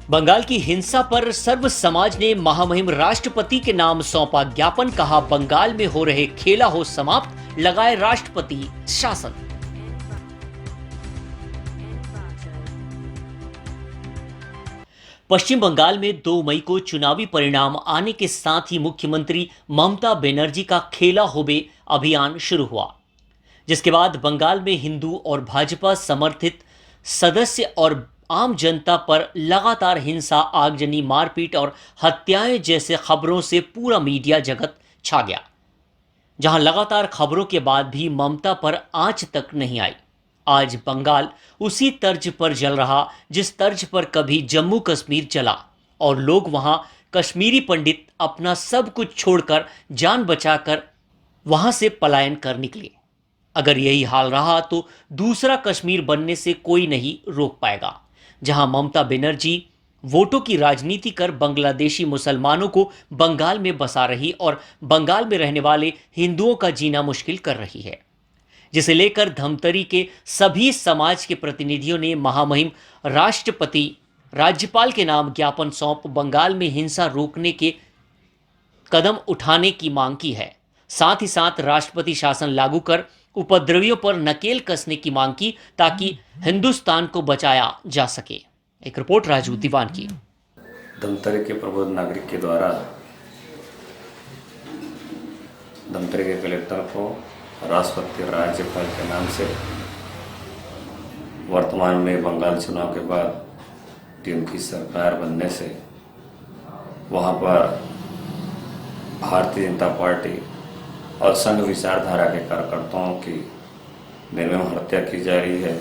बंगाल की हिंसा पर सर्व समाज ने महामहिम राष्ट्रपति के नाम सौंपा ज्ञापन। कहा, बंगाल में हो रहे खेला हो समाप्त, लगाए राष्ट्रपति शासन। पश्चिम बंगाल में 2 मई को चुनावी परिणाम आने के साथ ही मुख्यमंत्री ममता बनर्जी का खेला होबे अभियान शुरू हुआ, जिसके बाद बंगाल में हिंदू और भाजपा समर्थित सदस्य और आम जनता पर लगातार हिंसा, आगजनी, मारपीट और हत्याएं जैसे खबरों से पूरा मीडिया जगत छा गया। जहां लगातार खबरों के बाद भी ममता पर आंच तक नहीं आई। आज बंगाल उसी तर्ज पर जल रहा जिस तर्ज पर कभी जम्मू कश्मीर चला और लोग वहां कश्मीरी पंडित अपना सब कुछ छोड़कर जान बचाकर वहां से पलायन कर निकले। अगर यही हाल रहा तो दूसरा कश्मीर बनने से कोई नहीं रोक पाएगा। जहां ममता बनर्जी वोटों की राजनीति कर बांग्लादेशी मुसलमानों को बंगाल में बसा रही और बंगाल में रहने वाले हिंदुओं का जीना मुश्किल कर रही है, जिसे लेकर धमतरी के सभी समाज के प्रतिनिधियों ने महामहिम राष्ट्रपति राज्यपाल के नाम ज्ञापन सौंप बंगाल में हिंसा रोकने के कदम उठाने की मांग की है। साथ ही साथ राष्ट्रपति शासन लागू कर उपद्रवियों पर नकेल कसने की मांग की, ताकि हिंदुस्तान को बचाया जा सके। एक रिपोर्ट राजू दीवान की। धमतरी के प्रबुद्ध नागरिक के द्वारा धमतरी के कलेक्टर को राष्ट्रपति राज्यपाल के नाम से वर्तमान में बंगाल चुनाव के बाद टीम की सरकार बनने से वहां पर भारतीय जनता पार्टी और संघ विचारधारा के कार्यकर्ताओं की निर्मम हत्या की जा रही है।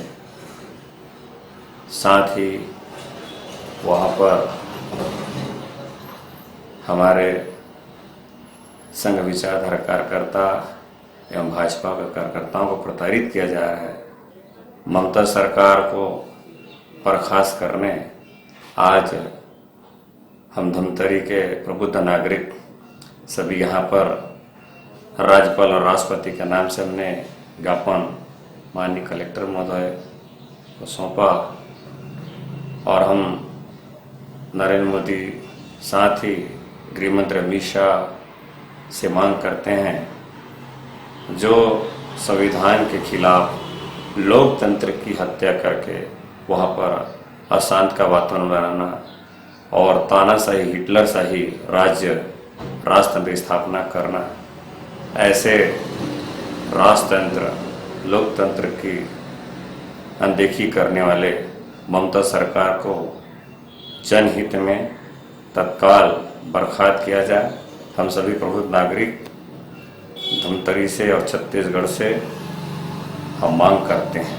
साथ ही वहाँ पर हमारे संघ विचारधारा कार्यकर्ता एवं भाजपा के कार्यकर्ताओं को प्रताड़ित किया जा रहा है। ममता सरकार को बर्खास्त करने आज हम धमतरी के प्रबुद्ध नागरिक सभी यहाँ पर राज्यपाल और राष्ट्रपति के नाम से हमने ज्ञापन माननीय कलेक्टर महोदय को सौंपा और हम नरेंद्र मोदी साथ ही गृह मंत्री अमित शाह से मांग करते हैं, जो संविधान के खिलाफ लोकतंत्र की हत्या करके वहाँ पर अशांत का वातावरण बनाना और तानाशाही हिटलरशाही राजतंत्र की स्थापना करना, ऐसे राजतंत्र लोकतंत्र की अनदेखी करने वाले ममता सरकार को जनहित में तत्काल बर्खास्त किया जाए। हम सभी प्रबुद्ध नागरिक धमतरी से और छत्तीसगढ़ से हम मांग करते हैं।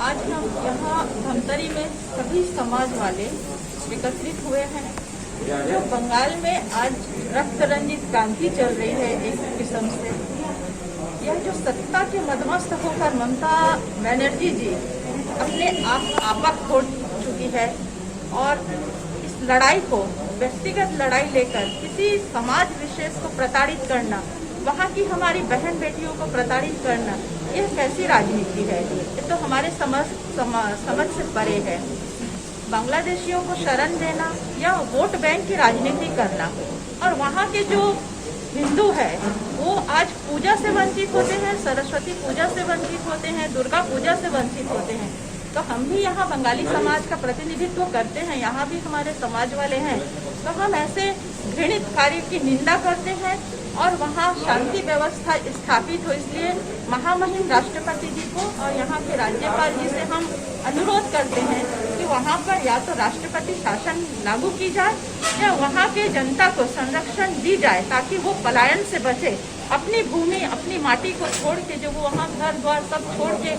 आज हम यहाँ धमतरी में सभी समाज वाले एकत्रित हुए हैं। जो बंगाल में आज रक्त रंजित क्रांति चल रही है एक किस्म से, यह जो सत्ता के मदमस्त होकर ममता बनर्जी जी अपने आपा खो चुकी है और इस लड़ाई को व्यक्तिगत लड़ाई लेकर किसी समाज विशेष को प्रताड़ित करना, वहाँ की हमारी बहन बेटियों को प्रताड़ित करना, यह कैसी राजनीति है? ये तो हमारे समझ से परे है। बांग्लादेशियों को शरण देना या वोट बैंक की राजनीति करना, और वहाँ के जो हिंदू है वो आज पूजा से वंचित होते हैं, सरस्वती पूजा से वंचित होते हैं, दुर्गा पूजा से वंचित होते हैं। तो हम भी यहाँ बंगाली समाज का प्रतिनिधित्व करते हैं, यहाँ भी हमारे समाज वाले हैं, तो हम ऐसे घृणित कार्य की निंदा करते हैं और वहाँ शांति व्यवस्था स्थापित हो। इसलिए महामहिम राष्ट्रपति जी को और यहाँ के राज्यपाल जी से हम अनुरोध करते हैं कि वहाँ पर या तो राष्ट्रपति शासन लागू की जाए या वहाँ के जनता को संरक्षण दी जाए, ताकि वो पलायन से बचे। अपनी भूमि, अपनी माटी को छोड़ के जो वो वहाँ घर द्वार सब छोड़ के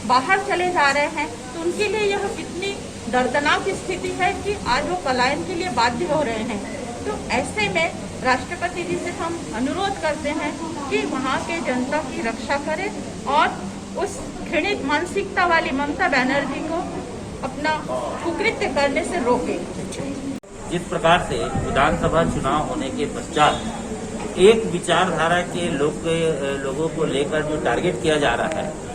बाहर चले जा रहे हैं, तो उनके लिए यह कितनी दर्दनाक स्थिति है कि आज वो पलायन के लिए बाध्य हो रहे हैं। तो ऐसे में राष्ट्रपति जी से हम अनुरोध करते हैं कि वहाँ के जनता की रक्षा करें और उस घृणित मानसिकता वाली ममता बनर्जी को अपना कुकृत्य करने से रोके। जिस प्रकार से विधानसभा चुनाव होने के पश्चात एक विचारधारा के लोगों को लेकर जो टारगेट किया जा रहा है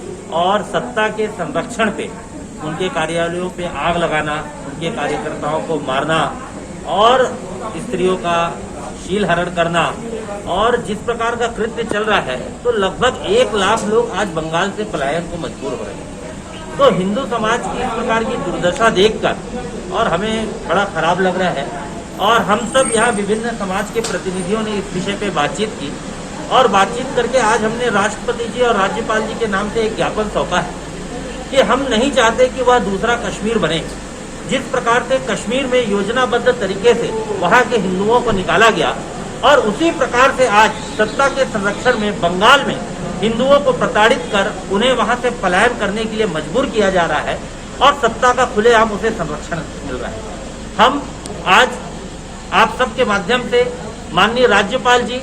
और सत्ता के संरक्षण पे, उनके कार्यालयों पे आग लगाना, के कार्यकर्ताओं को मारना और स्त्रियों का शील हरण करना और जिस प्रकार का कृत्य चल रहा है, तो लगभग 1 लाख लोग आज बंगाल से पलायन को मजबूर हो रहे हैं। तो हिंदू समाज की इस प्रकार की दुर्दशा देखकर और हमें बड़ा खराब लग रहा है और हम सब यहाँ विभिन्न समाज के प्रतिनिधियों ने इस विषय पे बातचीत की और बातचीत करके आज हमने राष्ट्रपति जी और राज्यपाल जी के नाम से एक ज्ञापन सौंपा है कि हम नहीं चाहते कि वह दूसरा कश्मीर बने। जिस प्रकार से कश्मीर में योजनाबद्ध तरीके से वहाँ के हिंदुओं को निकाला गया और उसी प्रकार से आज सत्ता के संरक्षण में बंगाल में हिंदुओं को प्रताड़ित कर उन्हें वहां से पलायन करने के लिए मजबूर किया जा रहा है और सत्ता का खुलेआम उसे संरक्षण मिल रहा है। हम आज आप सबके माध्यम से माननीय राज्यपाल जी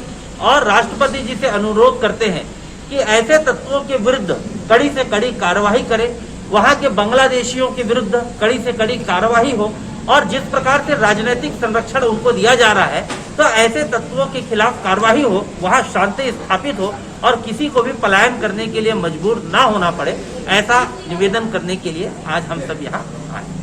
और राष्ट्रपति जी से अनुरोध करते हैं कि ऐसे तत्वों के विरुद्ध कड़ी से कड़ी कार्रवाई करें, वहां के बांग्लादेशियों के विरुद्ध कड़ी से कड़ी कार्रवाई हो और जिस प्रकार से राजनीतिक संरक्षण उनको दिया जा रहा है, तो ऐसे तत्वों के खिलाफ कार्रवाई हो, वहां शांति स्थापित हो और किसी को भी पलायन करने के लिए मजबूर ना होना पड़े, ऐसा निवेदन करने के लिए आज हम सब यहाँ आए।